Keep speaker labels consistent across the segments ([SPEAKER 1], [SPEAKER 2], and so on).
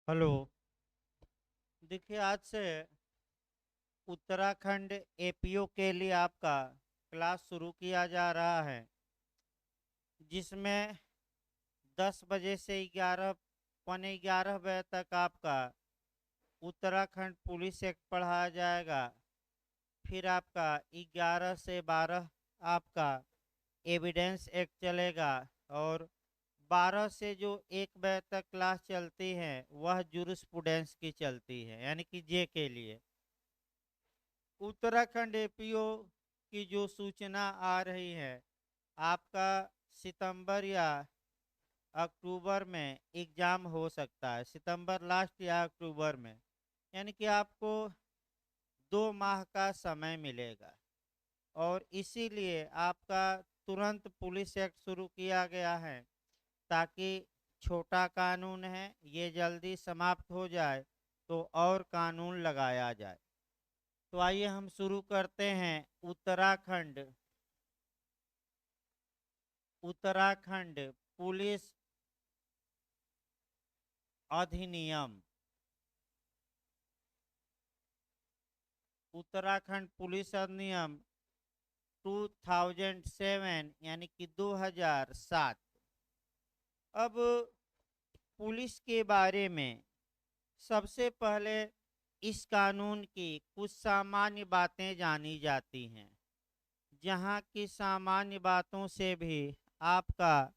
[SPEAKER 1] Hello. देखिए, आज से उत्तराखंड एपीओ के लिए आपका क्लास शुरू किया जा रहा है, जिसमें 10 बजे से 11 पौने 11 बजे तक आपका उत्तराखंड पुलिस एक्ट पढ़ाया जाएगा। फिर आपका 11 से 12 आपका एविडेंस एक्ट चलेगा। और 12 से जो 1 बजे तक क्लास चलती है वह जूरिस्प्रूडेंस की चलती है, यानी कि जे के लिए। उत्तराखंड एपीओ की जो सूचना आ रही है, आपका सितंबर या अक्टूबर में एग्ज़ाम हो सकता है, सितंबर लास्ट या अक्टूबर में। यानी कि आपको 2 माह का समय मिलेगा, और इसीलिए आपका तुरंत पुलिस एक्ट शुरू किया गया है, ताकि छोटा कानून है ये जल्दी समाप्त हो जाए तो और कानून लगाया जाए। तो आइए हम शुरू करते हैं। उत्तराखंड उत्तराखंड पुलिस अधिनियम। उत्तराखंड पुलिस अधिनियम 2007, यानी कि 2007। अब पुलिस के बारे में सबसे पहले इस कानून की कुछ सामान्य बातें जानी जाती हैं, जहाँ की सामान्य बातों से भी आपका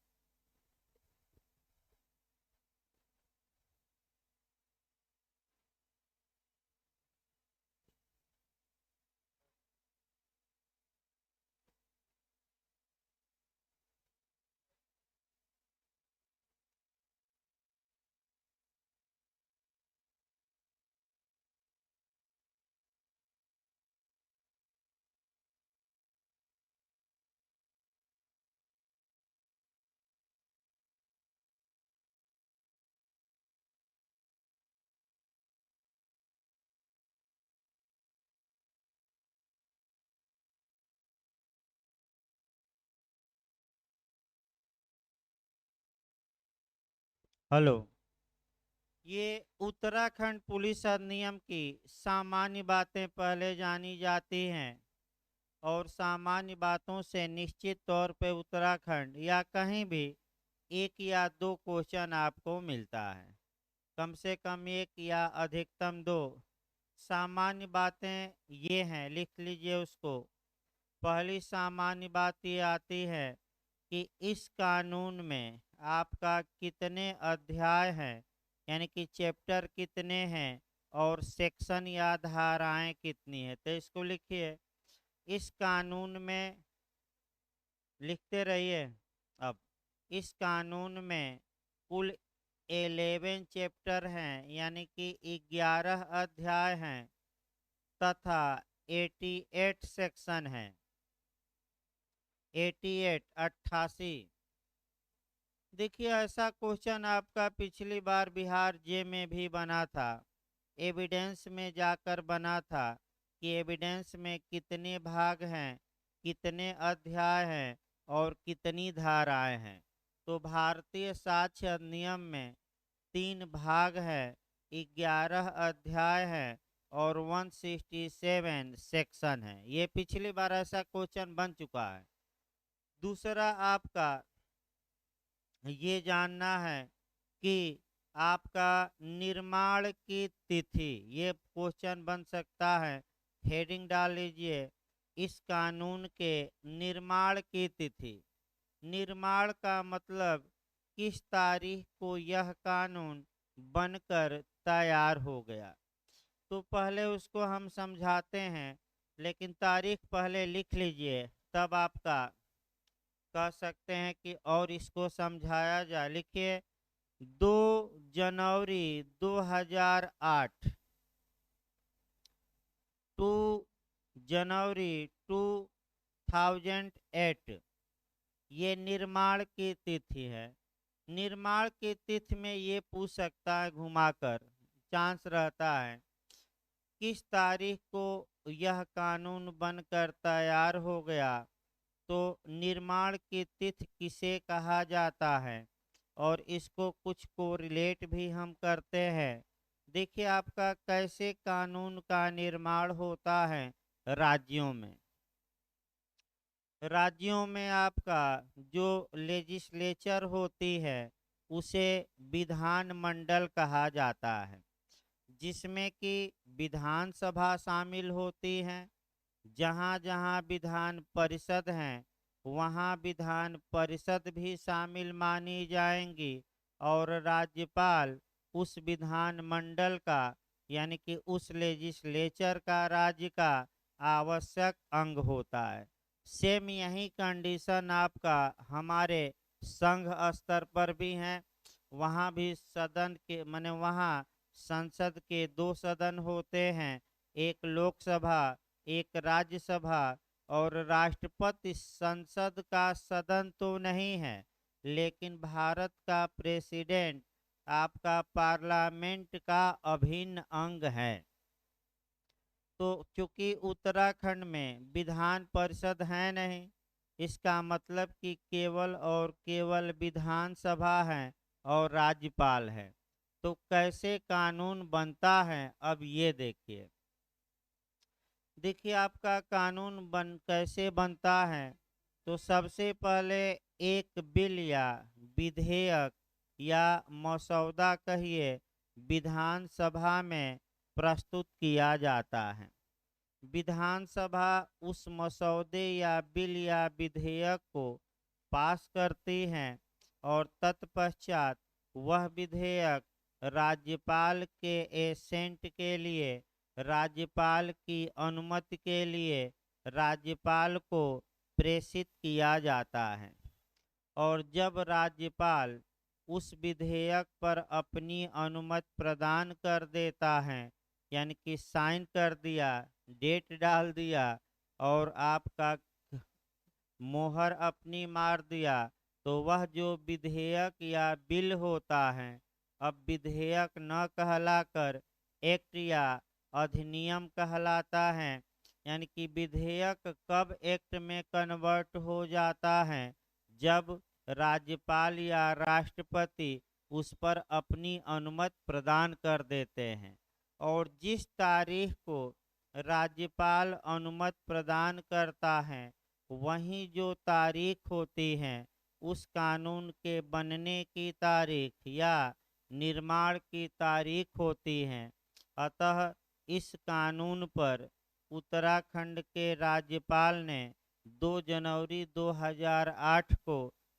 [SPEAKER 1] हेलो। ये उत्तराखंड पुलिस अधिनियम की सामान्य बातें पहले जानी जाती हैं, और सामान्य बातों से निश्चित तौर पे उत्तराखंड या कहीं भी 1 या 2 क्वेश्चन आपको मिलता है, कम से कम 1 या अधिकतम 2। सामान्य बातें ये हैं, लिख लीजिए उसको। पहली सामान्य बात ये आती है कि इस कानून में आपका कितने अध्याय हैं, यानी कि चैप्टर कितने हैं, और सेक्शन या धाराएं कितनी है। तो इसको लिखिए। इस कानून में लिखते रहिए। अब इस कानून में कुल 11 चैप्टर हैं, यानी कि 11 अध्याय हैं, तथा 88 सेक्शन हैं। 88। देखिए, ऐसा क्वेश्चन आपका पिछली बार बिहार जे में भी बना था, एविडेंस में जाकर बना था कि एविडेंस में कितने भाग हैं, कितने अध्याय हैं, और कितनी धाराएं हैं। तो भारतीय साक्ष्य अधिनियम में 3 भाग है, 11 अध्याय है, और 167 सेक्शन है। ये पिछली बार ऐसा क्वेश्चन बन चुका है। दूसरा आपका ये जानना है कि आपका निर्माण की तिथि, ये क्वेश्चन बन सकता है। हेडिंग डाल लीजिए, इस कानून के निर्माण की तिथि। निर्माण का मतलब किस तारीख को यह कानून बनकर तैयार हो गया। तो पहले उसको हम समझाते हैं, लेकिन तारीख पहले लिख लीजिए, तब आपका कह सकते हैं कि और इसको समझाया जाए। लिखिए, 2 जनवरी 2008, 2 जनवरी 2008 ये निर्माण की तिथि है। निर्माण की तिथि में ये पूछ सकता है, घुमाकर चांस रहता है, किस तारीख को यह कानून बनकर तैयार हो गया। तो निर्माण की तिथि किसे कहा जाता है? और इसको कुछ कोरिलेट भी हम करते हैं। देखिए आपका कैसे कानून का निर्माण होता है राज्यों में। राज्यों में आपका जो लेजिस्लेचर होती है उसे विधान मंडल कहा जाता है, जिसमें कि विधानसभा शामिल होती है। जहाँ जहाँ विधान परिषद हैं वहाँ विधान परिषद भी शामिल मानी जाएंगी, और राज्यपाल उस विधान मंडल का यानी कि उस लेजिस्लेचर का राज्य का आवश्यक अंग होता है। सेम यही कंडीशन आपका हमारे संघ स्तर पर भी है। वहाँ भी सदन के माने वहाँ संसद के दो सदन होते हैं, एक लोकसभा एक राज्यसभा। और राष्ट्रपति संसद का सदन तो नहीं है, लेकिन भारत का प्रेसिडेंट आपका पार्लियामेंट का अभिन्न अंग है। तो चूंकि उत्तराखंड में विधान परिषद है नहीं, इसका मतलब कि केवल और केवल विधानसभा है और राज्यपाल है। तो कैसे कानून बनता है अब ये देखिए। देखिए आपका कानून कैसे बनता है। तो सबसे पहले एक बिल या विधेयक या मसौदा कहिए विधानसभा में प्रस्तुत किया जाता है। विधानसभा उस मसौदे या बिल या विधेयक को पास करती है, और तत्पश्चात वह विधेयक राज्यपाल के एसेंट के लिए, राज्यपाल की अनुमति के लिए राज्यपाल को प्रेषित किया जाता है। और जब राज्यपाल उस विधेयक पर अपनी अनुमति प्रदान कर देता है, यानी कि साइन कर दिया, डेट डाल दिया और आपका मोहर अपनी मार दिया, तो वह जो विधेयक या बिल होता है अब विधेयक न कहलाकर एक्ट या अधिनियम कहलाता है। यानी कि विधेयक कब एक्ट में कन्वर्ट हो जाता है, जब राज्यपाल या राष्ट्रपति उस पर अपनी अनुमति प्रदान कर देते हैं। और जिस तारीख को राज्यपाल अनुमति प्रदान करता है वहीं जो तारीख होती है उस कानून के बनने की तारीख या निर्माण की तारीख होती है। अतः इस कानून पर उत्तराखंड के राज्यपाल ने 2 जनवरी 2008 को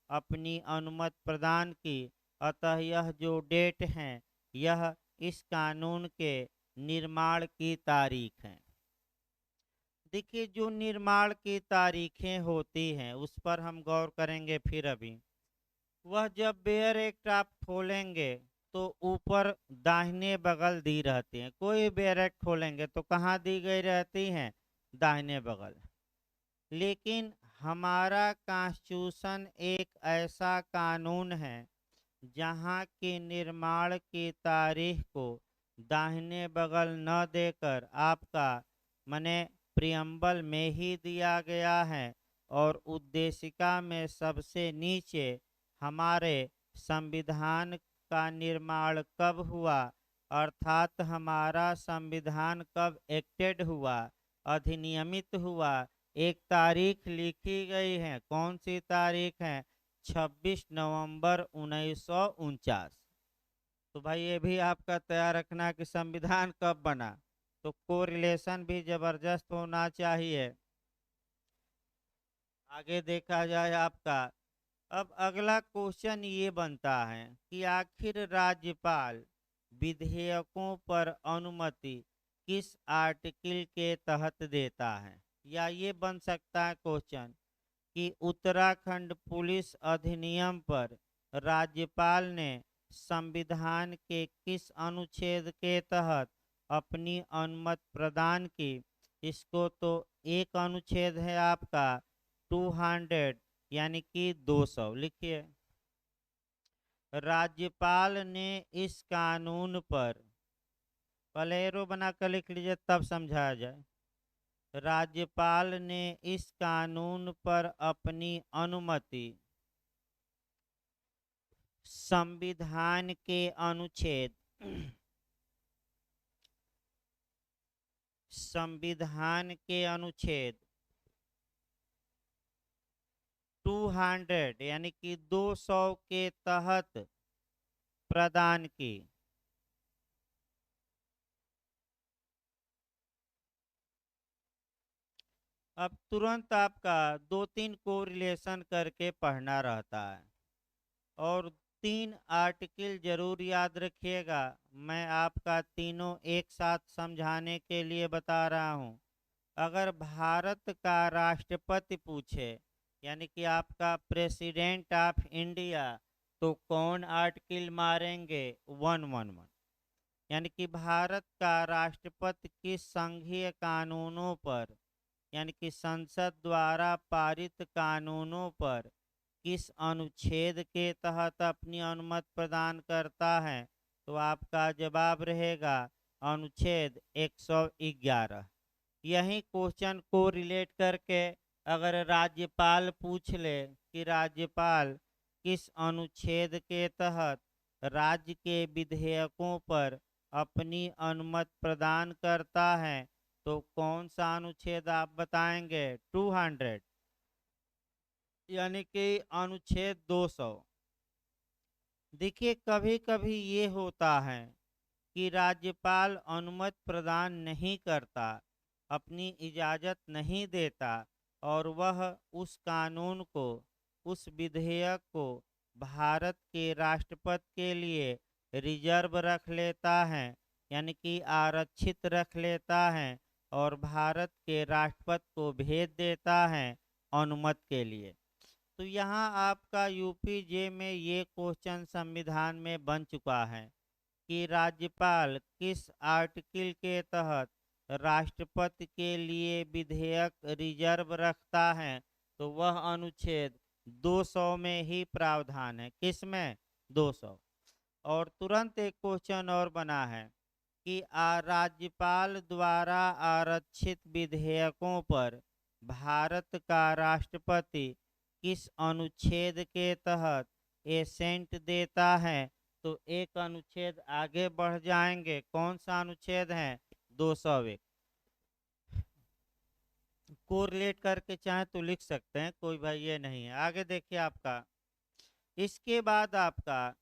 [SPEAKER 1] अपनी अनुमति प्रदान की। अतः यह जो डेट है यह इस कानून के निर्माण की तारीख है। देखिए जो निर्माण की तारीखें होती हैं उस पर हम गौर करेंगे फिर अभी। वह जब बेयर एक्ट आप खोलेंगे तो ऊपर दाहिने बगल दी रहती हैं। कोई बेयर एक्ट खोलेंगे तो कहाँ दी गई रहती हैं, दाहिने बगल। लेकिन हमारा कॉन्स्टिट्यूशन एक ऐसा कानून है जहाँ के निर्माण की तारीख को दाहिने बगल न देकर आपका मने प्रियम्बल में ही दिया गया है। और उद्देशिका में सबसे नीचे हमारे संविधान का निर्माण कब हुआ, अर्थात हमारा संविधान कब एक्टेड हुआ, अधिनियमित हुआ, एक तारीख लिखी गई है। कौन सी तारीख है, 26 नवंबर 1949। तो भाई ये भी आपका तैयार रखना कि संविधान कब बना, तो कोरिलेशन भी जबरदस्त होना चाहिए। आगे देखा जाए आपका। अब अगला क्वेश्चन ये बनता है कि आखिर राज्यपाल विधेयकों पर अनुमति किस आर्टिकल के तहत देता है। या ये बन सकता है क्वेश्चन कि उत्तराखंड पुलिस अधिनियम पर राज्यपाल ने संविधान के किस अनुच्छेद के तहत अपनी अनुमति प्रदान की। इसको तो एक अनुच्छेद है आपका 200 यानी कि 200 लिखिए। राज्यपाल ने इस कानून पर, पहले एरो बनाकर लिख लीजिए तब समझाया जाए। राज्यपाल ने इस कानून पर अपनी अनुमति संविधान के अनुच्छेद संविधान के अनुच्छेद 200 यानी कि 200 के तहत प्रदान की। अब तुरंत आपका 2-3 को रिलेशन करके पढ़ना रहता है और 3 आर्टिकल जरूर याद रखिएगा। मैं आपका तीनों एक साथ समझाने के लिए बता रहा हूँ। अगर भारत का राष्ट्रपति पूछे यानी कि आपका प्रेसिडेंट ऑफ इंडिया, तो कौन आर्टिकल मारेंगे? 111। यानी कि भारत का राष्ट्रपति किस संघीय कानूनों पर यानी कि संसद द्वारा पारित कानूनों पर किस अनुच्छेद के तहत अपनी अनुमति प्रदान करता है? तो आपका जवाब रहेगा अनुच्छेद 111। यही क्वेश्चन को रिलेट करके अगर राज्यपाल पूछ ले कि राज्यपाल किस अनुच्छेद के तहत राज्य के विधेयकों पर अपनी अनुमति प्रदान करता है, तो कौन सा अनुच्छेद आप बताएंगे? 200 यानी कि अनुच्छेद 200। देखिए, कभी कभी ये होता है कि राज्यपाल अनुमति प्रदान नहीं करता, अपनी इजाज़त नहीं देता और वह उस कानून को, उस विधेयक को भारत के राष्ट्रपति के लिए रिजर्व रख लेता है यानी कि आरक्षित रख लेता है और भारत के राष्ट्रपति को भेज देता है अनुमति के लिए। तो यहाँ आपका यूपीजे में ये क्वेश्चन संविधान में बन चुका है कि राज्यपाल किस आर्टिकल के तहत राष्ट्रपति के लिए विधेयक रिजर्व रखता है, तो वह अनुच्छेद 200 में ही प्रावधान है। किस में? 200। और तुरंत एक क्वेश्चन और बना है कि राज्यपाल द्वारा आरक्षित विधेयकों पर भारत का राष्ट्रपति किस अनुच्छेद के तहत एसेंट देता है? तो एक अनुच्छेद आगे बढ़ जाएंगे। कौन सा अनुच्छेद है? 201 को रिलेट करके चाहे तो लिख सकते हैं, कोई भाई ये नहीं है। आगे देखिए आपका, इसके बाद आपका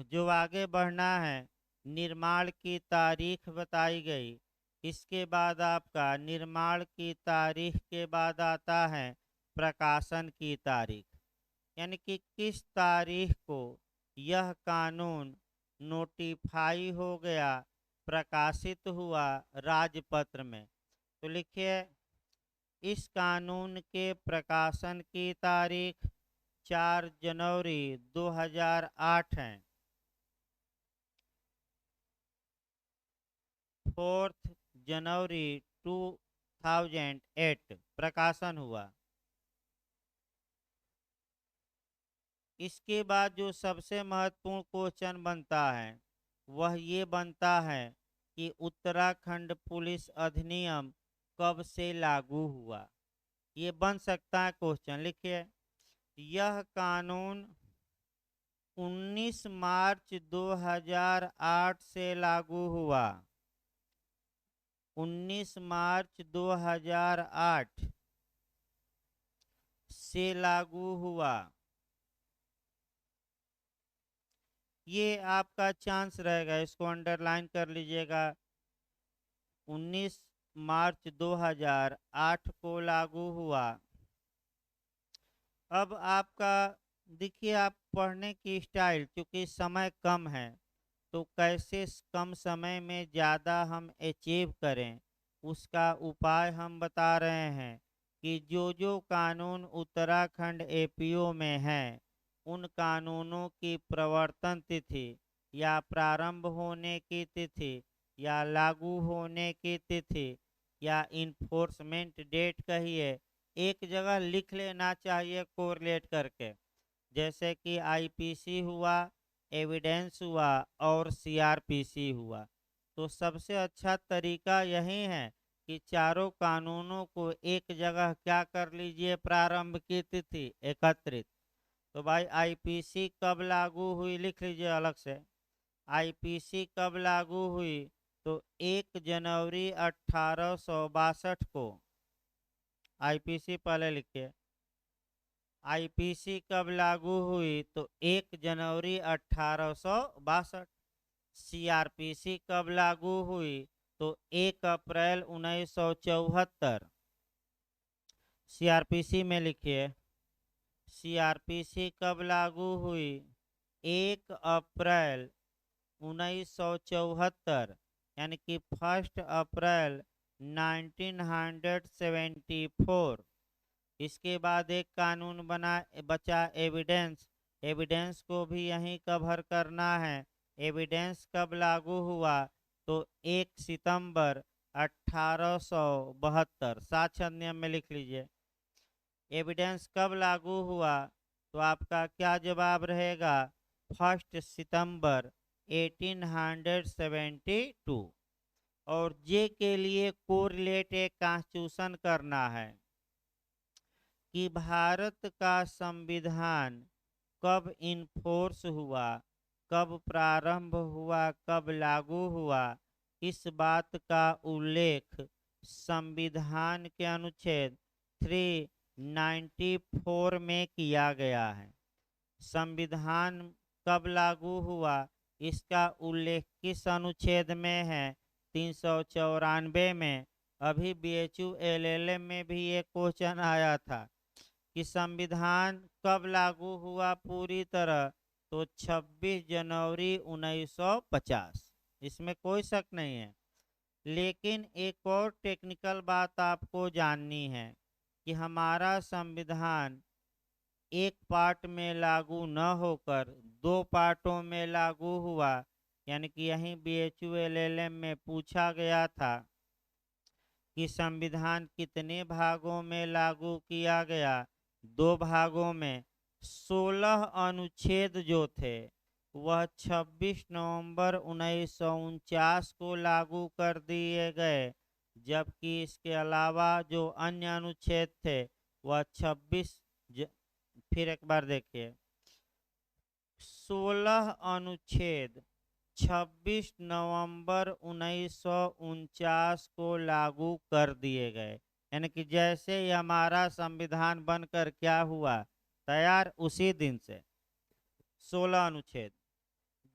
[SPEAKER 1] जो आगे बढ़ना है, निर्माण की तारीख बताई गई। इसके बाद आपका निर्माण की तारीख के बाद आता है प्रकाशन की तारीख, यानी कि किस तारीख को यह कानून नोटिफाई हो गया, प्रकाशित हुआ राजपत्र में। तो लिखिए, इस कानून के प्रकाशन की तारीख 4 जनवरी 2008 है। 4 जनवरी 2008 प्रकाशन हुआ। इसके बाद जो सबसे महत्वपूर्ण क्वेश्चन बनता है वह ये बनता है कि उत्तराखंड पुलिस अधिनियम कब से लागू हुआ। ये बन सकता है क्वेश्चन। लिखिए, यह कानून 19 मार्च 2008 से लागू हुआ। 19 मार्च 2008 से लागू हुआ। ये आपका चांस रहेगा, इसको अंडरलाइन कर लीजिएगा। 19 मार्च 2008 को लागू हुआ। अब आपका देखिए, आप पढ़ने की स्टाइल, क्योंकि समय कम है तो कैसे कम समय में ज़्यादा हम अचीव करें उसका उपाय हम बता रहे हैं कि जो जो कानून उत्तराखंड एपीओ में हैं उन कानूनों की प्रवर्तन तिथि या प्रारंभ होने की तिथि या लागू होने की तिथि या इन्फोर्समेंट डेट कहिए, एक जगह लिख लेना चाहिए कोरिलेट करके। जैसे कि आईपीसी हुआ, एविडेंस हुआ और सीआरपीसी हुआ। तो सबसे अच्छा तरीका यही है कि चारों कानूनों को एक जगह क्या कर लीजिए, प्रारंभ की तिथि एकत्रित। तो भाई आईपीसी कब लागू हुई लिख लीजिए अलग से। आईपीसी कब लागू हुई? तो 1 जनवरी 1862 को। आईपीसी पहले लिखिए। आईपीसी कब लागू हुई? तो 1 जनवरी 1862। सीआरपीसी कब लागू हुई? तो 1 अप्रैल 1974। सीआरपीसी में लिखिए। सीआरपीसी कब लागू हुई? 1 अप्रैल 1974, यानी कि 1 अप्रैल 1974। इसके बाद एक कानून बचा एविडेंस। एविडेंस को भी यहीं कवर करना है। एविडेंस कब लागू हुआ? तो 1 सितंबर 1872। साक्ष्य अधिनियम में लिख लीजिए। एविडेंस कब लागू हुआ? तो आपका क्या जवाब रहेगा? 1 सितंबर 1872। और जे के लिए कोरिलेट एक कॉन्स्टिट्यूशन करना है कि भारत का संविधान कब इन्फोर्स हुआ, कब प्रारंभ हुआ, कब लागू हुआ। इस बात का उल्लेख संविधान के अनुच्छेद 394 में किया गया है। संविधान कब लागू हुआ, इसका उल्लेख किस अनुच्छेद में है? 394 में। अभी बीएचयू एलएलएम में भी एक क्वेश्चन आया था कि संविधान कब लागू हुआ पूरी तरह? तो 26 जनवरी 1950। इसमें कोई शक नहीं है। लेकिन एक और टेक्निकल बात आपको जाननी है कि हमारा संविधान एक पार्ट में लागू न होकर 2 पार्टों में लागू हुआ। यानी कि यहीं बीएचयू एलएलएम में पूछा गया था कि संविधान कितने भागों में लागू किया गया? 2 भागों में। 16 अनुच्छेद जो थे वह 26 नवंबर 1949 को लागू कर दिए गए, जबकि इसके अलावा जो अन्य अनुच्छेद थे वह 26 फिर एक बार देखिए। 16 अनुच्छेद 26 नवंबर 1949 को लागू कर दिए गए। यानी कि जैसे ही हमारा संविधान बनकर क्या हुआ तैयार, उसी दिन से 16 अनुच्छेद।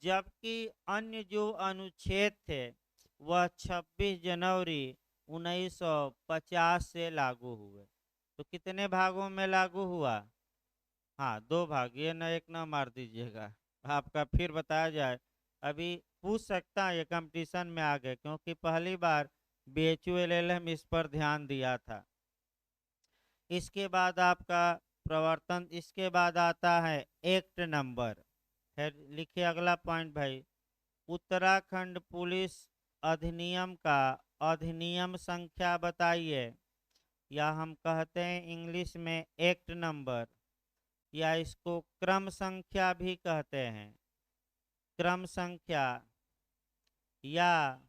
[SPEAKER 1] जबकि अन्य जो अनुच्छेद थे वह 26 जनवरी 1950 से लागू हुए। तो कितने भागों में लागू हुआ? हाँ, 2 भाग। ये न एक न मार दीजिएगा, आपका फिर बताया जाए। अभी पूछ सकता है, ये कंपटीशन में आ गए क्योंकि पहली बार बीएचयू एलएलएम इस पर ध्यान दिया था। इसके बाद आपका प्रवर्तन, इसके बाद आता है एक्ट नंबर। फिर लिखिए अगला पॉइंट भाई। उत्तराखंड पुलिस अधिनियम का अधिनियम संख्या बताइए, या हम कहते हैं इंग्लिश में एक्ट नंबर, या इसको क्रम संख्या भी कहते हैं। क्रम संख्या या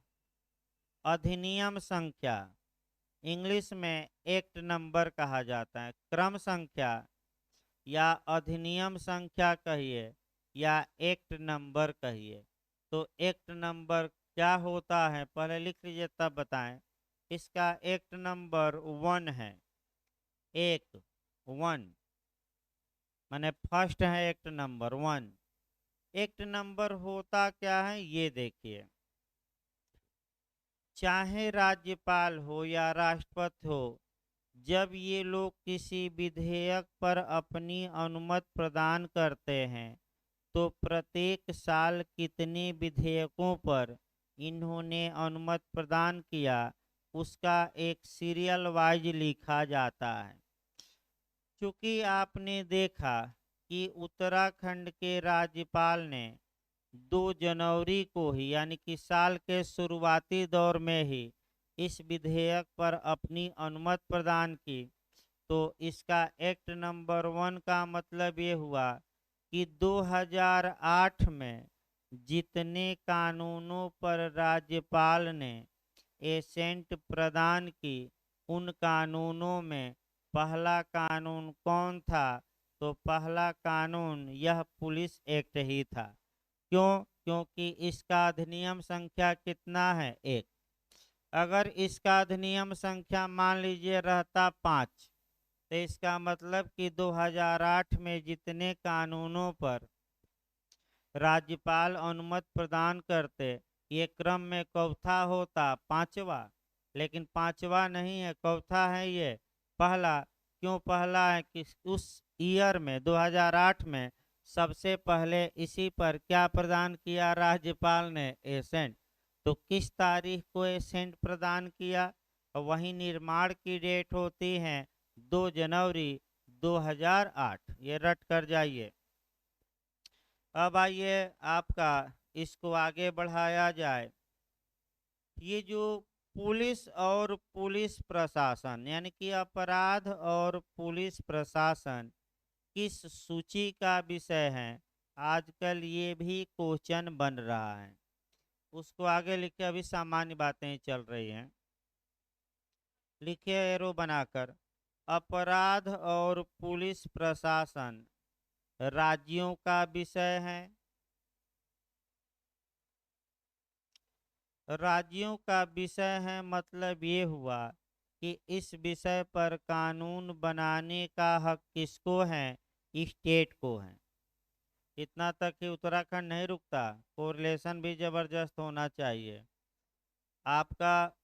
[SPEAKER 1] अधिनियम संख्या, इंग्लिश में एक्ट नंबर कहा जाता है। क्रम संख्या या अधिनियम संख्या कहिए या एक्ट नंबर कहिए। तो एक्ट नंबर क्या होता है पहले लिख लीजिए तब बताएं। इसका एक्ट नंबर 1 है। एक 1 माने फर्स्ट है एक्ट नंबर 1। एक्ट नंबर होता क्या है ये देखिए। चाहे राज्यपाल हो या राष्ट्रपति हो, जब ये लोग किसी विधेयक पर अपनी अनुमति प्रदान करते हैं तो प्रत्येक साल कितने विधेयकों पर इन्होंने अनुमति प्रदान किया उसका एक सीरियल वाइज लिखा जाता है। क्योंकि आपने देखा कि उत्तराखंड के राज्यपाल ने 2 जनवरी को ही, यानी कि साल के शुरुआती दौर में ही इस विधेयक पर अपनी अनुमति प्रदान की। तो इसका एक्ट नंबर 1 का मतलब ये हुआ कि 2008 में जितने कानूनों पर राज्यपाल ने एसेंट प्रदान की, उन कानूनों में पहला कानून कौन था? तो पहला कानून यह पुलिस एक्ट ही था। क्यों? क्योंकि इसका अधिनियम संख्या कितना है? 1। अगर इसका अधिनियम संख्या मान लीजिए रहता 5, तो इसका मतलब कि 2008 में जितने कानूनों पर राज्यपाल अनुमति प्रदान करते, ये क्रम में चौथा होता 5वां, लेकिन 5वां नहीं है, चौथा है ये पहला। क्यों पहला है? कि उस ईयर में 2008 में सबसे पहले इसी पर क्या प्रदान किया राज्यपाल ने? एसेंट। तो किस तारीख को एसेंट प्रदान किया? वही निर्माण की डेट होती है 2 जनवरी 2008। ये रट कर जाइए। अब आइए आपका इसको आगे बढ़ाया जाए। ये जो पुलिस और पुलिस प्रशासन यानी कि अपराध और पुलिस प्रशासन किस सूची का विषय है? आजकल ये भी क्वेश्चन बन रहा है। उसको आगे लिखे, अभी सामान्य बातें चल रही हैं। लिखिए एरो बनाकर, अपराध और पुलिस प्रशासन राज्यों का विषय है। राज्यों का विषय है मतलब ये हुआ कि इस विषय पर कानून बनाने का हक किसको है? स्टेट को है। इतना तक कि उत्तराखंड नहीं रुकता, कोरिलेशन भी जबरदस्त होना चाहिए आपका।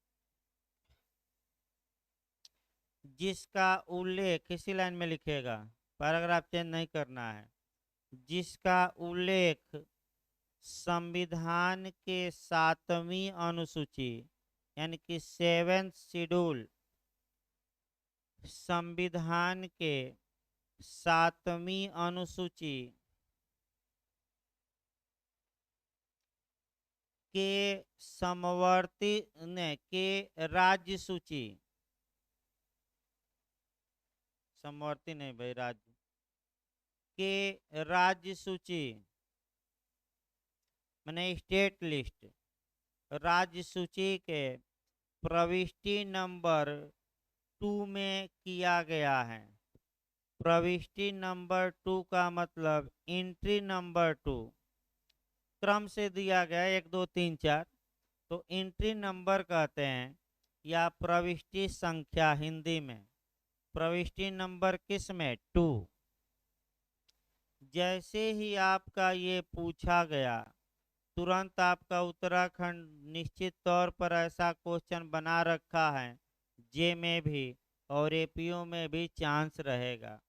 [SPEAKER 1] जिसका उल्लेख इसी लाइन में लिखेगा, पैराग्राफ चेंज नहीं करना है। जिसका उल्लेख संविधान के 7वीं अनुसूची यानी कि 7th शेड्यूल, संविधान के 7वीं अनुसूची के समवर्ती ने के राज्य सूची, समवर्ती नहीं भाई, राज्य के राज्य सूची मैंने स्टेट लिस्ट, राज्य सूची के प्रविष्टि नंबर 2 में किया गया है। प्रविष्टि नंबर 2 का मतलब एंट्री नंबर 2, क्रम से दिया गया 1 2 3 4, तो एंट्री नंबर कहते हैं या प्रविष्टि संख्या हिंदी में। प्रविष्टि नंबर किस में? 2। जैसे ही आपका ये पूछा गया, तुरंत आपका उत्तराखंड निश्चित तौर पर ऐसा क्वेश्चन बना रखा है, जे में भी और एपीओ में भी चांस रहेगा।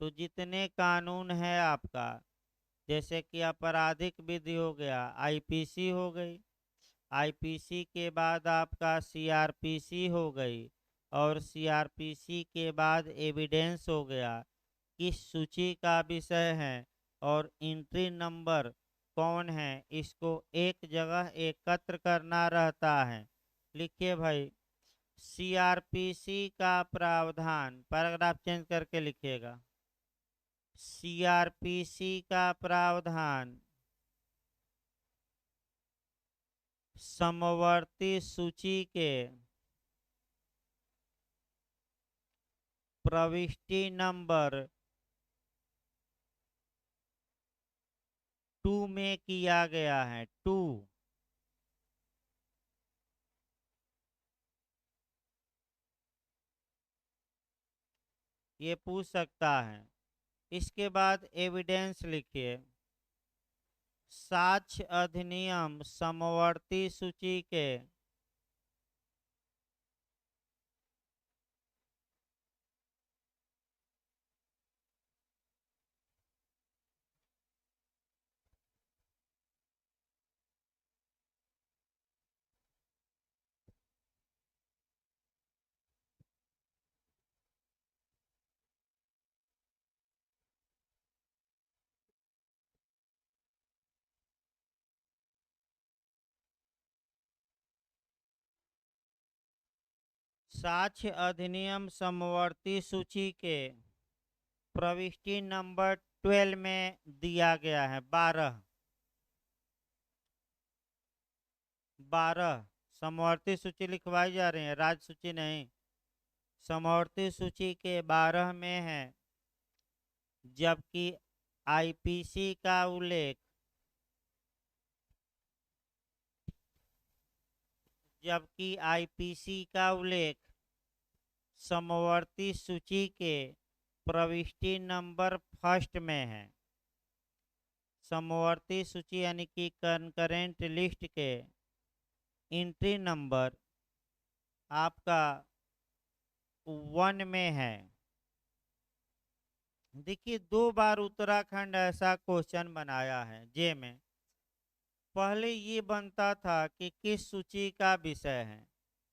[SPEAKER 1] तो जितने कानून है आपका, जैसे कि आपराधिक विधि हो गया, आईपीसी हो गई, आईपीसी के बाद आपका सीआरपीसी हो गई, और सीआरपीसी के बाद एविडेंस हो गया, किस सूची का विषय है और एंट्री नंबर कौन है, इसको एक जगह एकत्र करना रहता है। लिखिए भाई, सीआरपीसी का प्रावधान, पैराग्राफ चेंज करके लिखिएगा। सीआरपीसी का प्रावधान समवर्ती सूची के प्रविष्टि नंबर 2 में किया गया है। 2। ये पूछ सकता है। इसके बाद एविडेंस लिखिए। साक्ष्य अधिनियम समवर्ती सूची के साक्ष्य अधिनियम समवर्ती सूची के प्रविष्टि नंबर 12 में दिया गया है। 12 समवर्ती सूची लिखवाई जा रही है, राज्य सूची नहीं। समवर्ती सूची के 12 में है जबकि आईपीसी का उल्लेख समवर्ती सूची के प्रविष्टि नंबर फर्स्ट में है। समवर्ती सूची यानी कि कंकरेंट लिस्ट के एंट्री नंबर आपका 1 में है। देखिए 2 बार उत्तराखंड ऐसा क्वेश्चन बनाया है जे में पहले ये बनता था कि किस सूची का विषय है,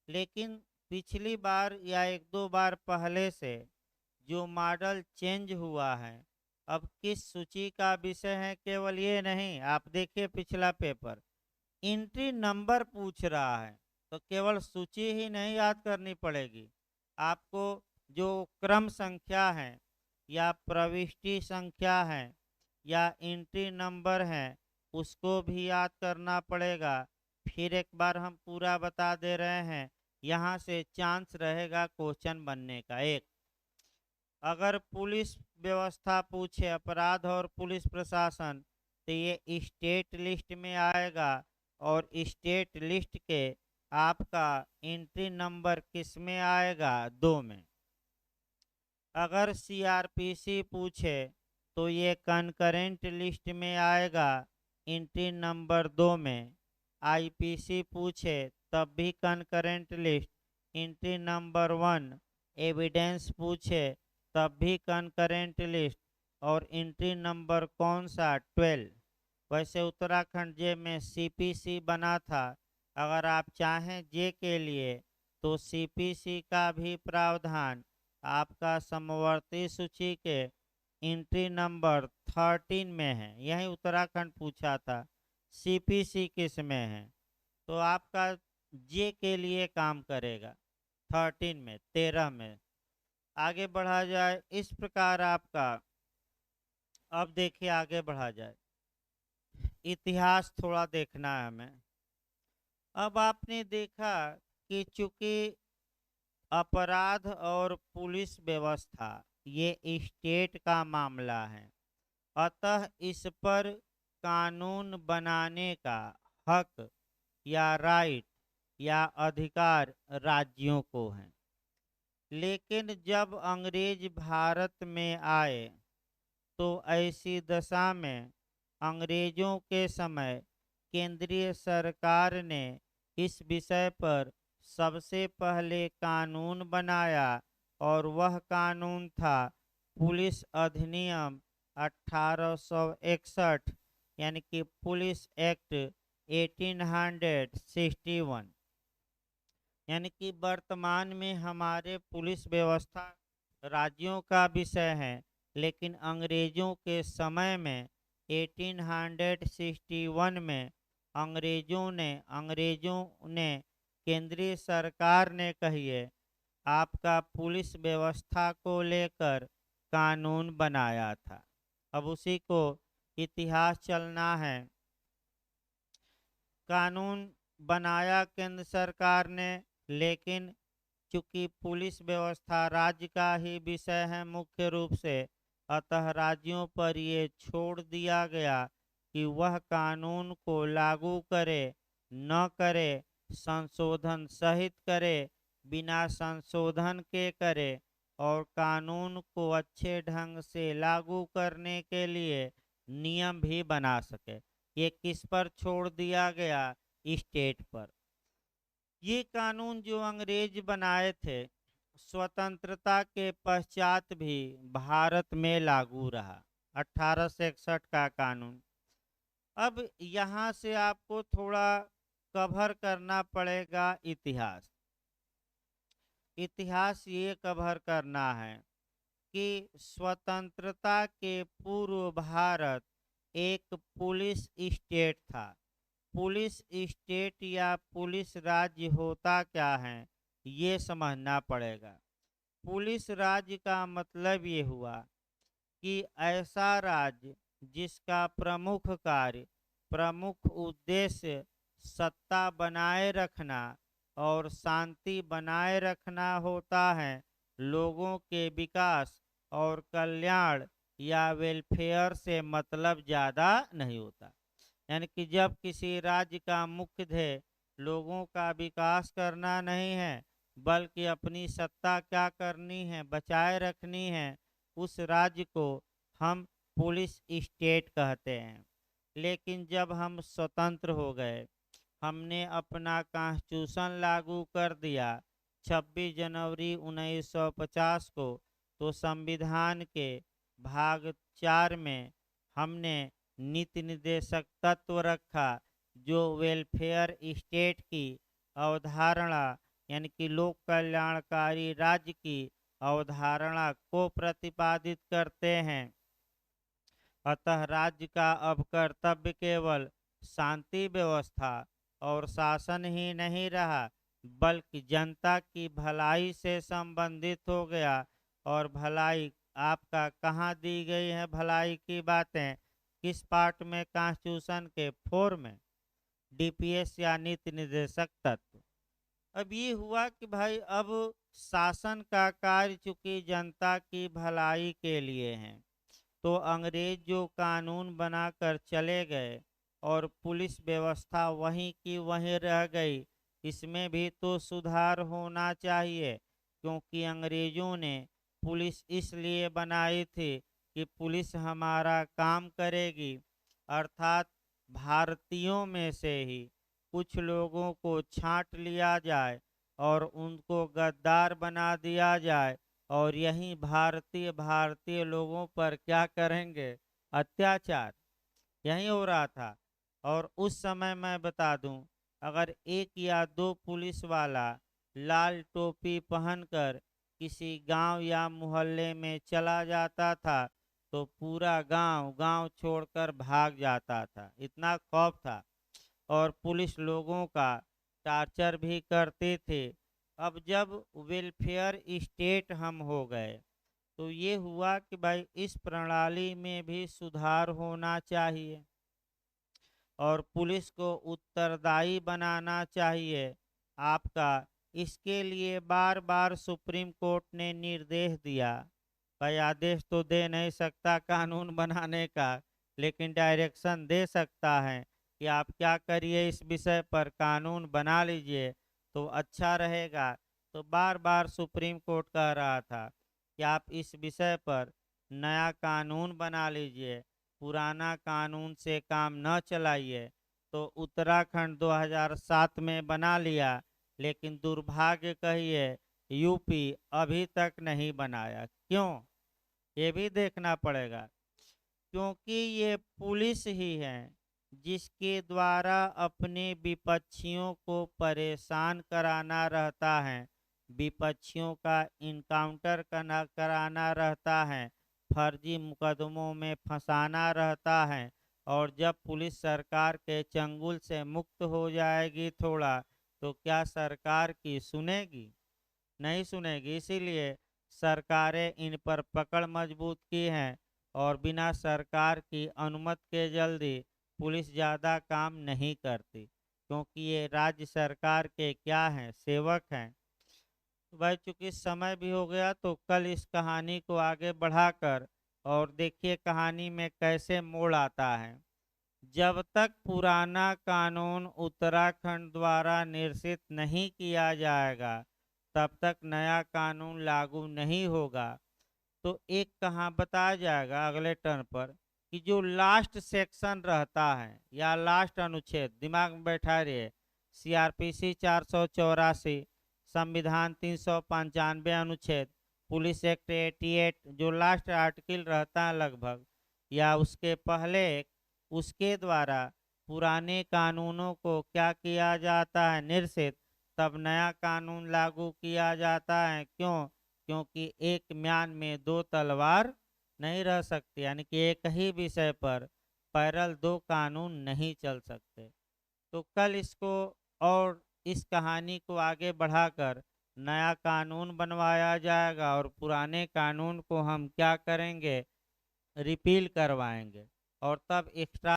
[SPEAKER 1] लेकिन पिछली बार या 1-2 बार पहले से जो मॉडल चेंज हुआ है, अब किस सूची का विषय है केवल ये नहीं, आप देखिए पिछला पेपर एंट्री नंबर पूछ रहा है, तो केवल सूची ही नहीं याद करनी पड़ेगी, आपको जो क्रम संख्या है या प्रविष्टि संख्या है या एंट्री नंबर है उसको भी याद करना पड़ेगा। फिर एक बार हम पूरा बता दे रहे हैं, यहाँ से चांस रहेगा क्वेश्चन बनने का। एक, अगर पुलिस व्यवस्था पूछे अपराध और पुलिस प्रशासन, तो ये स्टेट लिस्ट में आएगा और स्टेट लिस्ट के आपका एंट्री नंबर किस में आएगा? 2 में। अगर सीआरपीसी पूछे तो ये कंकरेंट लिस्ट में आएगा एंट्री नंबर 2 में। आईपीसी पूछे तब भी concurrent list entry number 1। Evidence पूछे तब भी कंकरेंट लिस्ट और एंट्री नंबर कौन सा? 12। वैसे उत्तराखंड जे में सीपीसी बना था, अगर आप चाहें जे के लिए तो सीपीसी का भी प्रावधान आपका समवर्ती सूची के एंट्री नंबर 13 में है। यही उत्तराखंड पूछा था सीपीसी किस में है, तो आपका जे के लिए काम करेगा 13 में, 13 में। आगे बढ़ा जाए इस प्रकार आपका, अब देखिए आगे बढ़ा जाए, इतिहास थोड़ा देखना है हमें। अब आपने देखा कि चूंकि अपराध और पुलिस व्यवस्था ये स्टेट का मामला है, अतः इस पर कानून बनाने का हक या राइट या अधिकार राज्यों को है। लेकिन जब अंग्रेज भारत में आए तो ऐसी दशा में अंग्रेजों के समय केंद्रीय सरकार ने इस विषय पर सबसे पहले कानून बनाया और वह कानून था पुलिस अधिनियम 1861 यानी कि पुलिस एक्ट 1861। यानी कि वर्तमान में हमारे पुलिस व्यवस्था राज्यों का विषय है, लेकिन अंग्रेजों के समय में 1861 में अंग्रेजों ने केंद्रीय सरकार ने कहिए आपका पुलिस व्यवस्था को लेकर कानून बनाया था। अब उसी को इतिहास चलना है। कानून बनाया केंद्र सरकार ने, लेकिन चूंकि पुलिस व्यवस्था राज्य का ही विषय है मुख्य रूप से, अतः राज्यों पर ये छोड़ दिया गया कि वह कानून को लागू करे न करे, संशोधन सहित करे, बिना संशोधन के करे और कानून को अच्छे ढंग से लागू करने के लिए नियम भी बना सके। ये किस पर छोड़ दिया गया? स्टेट पर। ये कानून जो अंग्रेज बनाए थे स्वतंत्रता के पश्चात भी भारत में लागू रहा, 1861 का कानून। अब यहाँ से आपको थोड़ा कवर करना पड़ेगा इतिहास। इतिहास ये कवर करना है कि स्वतंत्रता के पूर्व भारत एक पुलिस स्टेट था। पुलिस स्टेट या पुलिस राज्य होता क्या है ये समझना पड़ेगा। पुलिस राज्य का मतलब ये हुआ कि ऐसा राज्य जिसका प्रमुख कार्य, प्रमुख उद्देश्य सत्ता बनाए रखना और शांति बनाए रखना होता है, लोगों के विकास और कल्याण या वेलफेयर से मतलब ज़्यादा नहीं होता। यानी कि जब किसी राज्य का मुख्य ध्येय लोगों का विकास करना नहीं है, बल्कि अपनी सत्ता क्या करनी है, बचाए रखनी है, उस राज्य को हम पुलिस स्टेट कहते हैं। लेकिन जब हम स्वतंत्र हो गए, हमने अपना कॉन्स्टिट्यूशन लागू कर दिया 26 जनवरी 1950 को, तो संविधान के भाग 4 में हमने नीति निर्देशक तत्व रखा, जो वेलफेयर स्टेट की अवधारणा यानी कि लोक कल्याणकारी राज्य की अवधारणा को प्रतिपादित करते हैं। अतः राज्य का अब कर्तव्य केवल शांति व्यवस्था और शासन ही नहीं रहा, बल्कि जनता की भलाई से संबंधित हो गया। और भलाई आपका कहाँ दी गई है, भलाई की बातें किस पार्ट में, कॉन्स्टिट्यूशन के 4 में, डीपीएस या नीति निर्देशक तत्व। अब ये हुआ कि भाई अब शासन का कार्य चूंकि जनता की भलाई के लिए है, तो अंग्रेज जो कानून बनाकर चले गए और पुलिस व्यवस्था वहीं की वहीं रह गई, इसमें भी तो सुधार होना चाहिए। क्योंकि अंग्रेजों ने पुलिस इसलिए बनाई थी कि पुलिस हमारा काम करेगी, अर्थात भारतीयों में से ही कुछ लोगों को छांट लिया जाए और उनको गद्दार बना दिया जाए, और यही भारतीय भारतीय लोगों पर क्या करेंगे, अत्याचार। यही हो रहा था। और उस समय मैं बता दूं, अगर एक या दो पुलिस वाला लाल टोपी पहनकर किसी गांव या मोहल्ले में चला जाता था, तो पूरा गांव गांव छोड़कर भाग जाता था, इतना खौफ था। और पुलिस लोगों का टार्चर भी करते थे। अब जब वेलफेयर स्टेट हम हो गए, तो ये हुआ कि भाई इस प्रणाली में भी सुधार होना चाहिए और पुलिस को उत्तरदायी बनाना चाहिए आपका। इसके लिए बार बार सुप्रीम कोर्ट ने निर्देश दिया। भाई आदेश तो दे नहीं सकता कानून बनाने का, लेकिन डायरेक्शन दे सकता है कि आप क्या करिए, इस विषय पर कानून बना लीजिए तो अच्छा रहेगा। तो बार बार सुप्रीम कोर्ट कह रहा था कि आप इस विषय पर नया कानून बना लीजिए, पुराना कानून से काम न चलाइए। तो उत्तराखंड 2007 में बना लिया, लेकिन दुर्भाग्य कहिए यूपी अभी तक नहीं बनाया। क्यों, ये भी देखना पड़ेगा। क्योंकि ये पुलिस ही है जिसके द्वारा अपने विपक्षियों को परेशान कराना रहता है, विपक्षियों का इनकाउंटर कराना रहता है, फर्जी मुकदमों में फंसाना रहता है। और जब पुलिस सरकार के चंगुल से मुक्त हो जाएगी थोड़ा, तो क्या सरकार की सुनेगी? नहीं सुनेगी। इसीलिए सरकारें इन पर पकड़ मजबूत की हैं और बिना सरकार की अनुमति के जल्दी पुलिस ज़्यादा काम नहीं करती, क्योंकि ये राज्य सरकार के क्या हैं, सेवक हैं। तो भाई चूंकि समय भी हो गया, तो कल इस कहानी को आगे बढ़ाकर और देखिए कहानी में कैसे मोड़ आता है। जब तक पुराना कानून उत्तराखंड द्वारा निर्देशित नहीं किया जाएगा, तब तक नया कानून लागू नहीं होगा। तो एक कहाँ बताया जाएगा अगले टर्न पर कि जो लास्ट सेक्शन रहता है या लास्ट अनुच्छेद, दिमाग में बैठा रहिए, सीआरपीसी 484, संविधान 395 अनुच्छेद, पुलिस एक्ट 88, जो लास्ट आर्टिकल रहता है लगभग, या उसके पहले उसके द्वारा पुराने कानूनों को क्या किया जाता है, निरसित, तब नया कानून लागू किया जाता है। क्यों? क्योंकि एक म्यान में दो तलवार नहीं रह सकती, यानी कि एक ही विषय पर पैरल दो कानून नहीं चल सकते। तो कल इसको और इस कहानी को आगे बढ़ाकर नया कानून बनवाया जाएगा और पुराने कानून को हम क्या करेंगे, रिपील करवाएंगे, और तब एक्स्ट्रा